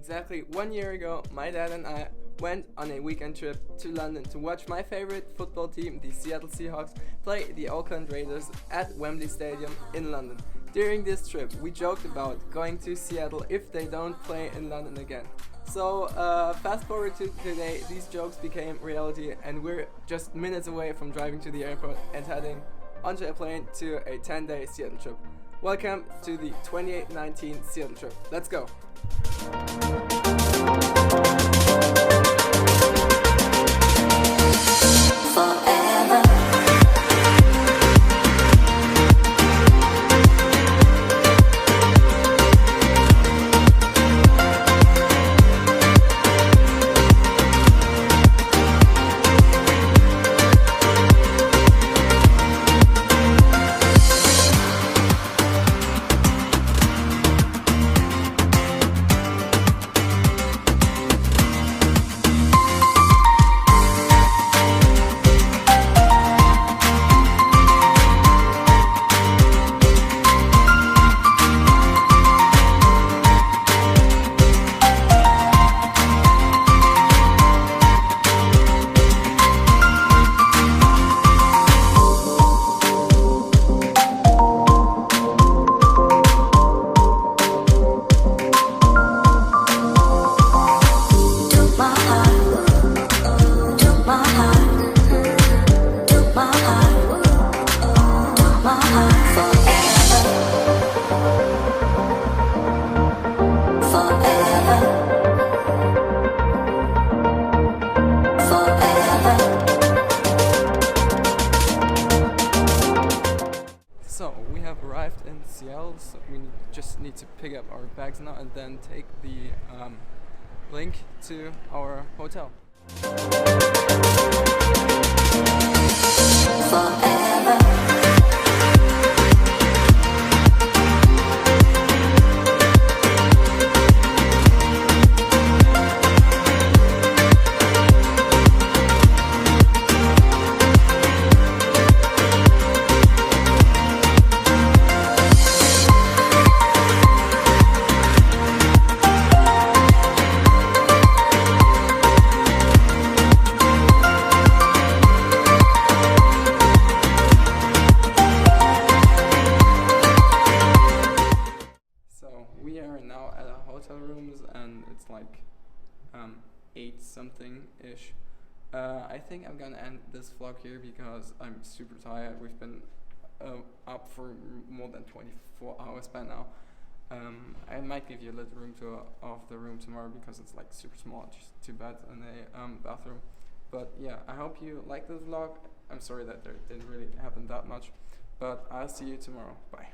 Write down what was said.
Exactly 1 year ago, my dad and I went on a weekend trip to London to watch my favorite football team, the Seattle Seahawks, play the Oakland Raiders at Wembley Stadium in London. During this trip, we joked about going to Seattle if they don't play in London again. So fast forward to today, these jokes became reality, and we're just minutes away from driving to the airport and heading onto a plane to a 10-day Seattle trip. Welcome to the 2819 Seattle trip. Let's go! So we have arrived in Seattle, so we just need to pick up our bags now and then take the link to our hotel. We are now at our hotel rooms and it's like 8 something ish. I think I'm gonna end this vlog here because I'm super tired. We've been up for more than 24 hours by now. I might give you a little room tour of the room tomorrow because it's like super small, just 2 beds and a bathroom. But yeah, I hope you like this vlog. I'm sorry that there didn't really happen that much, but I'll see you tomorrow. Bye.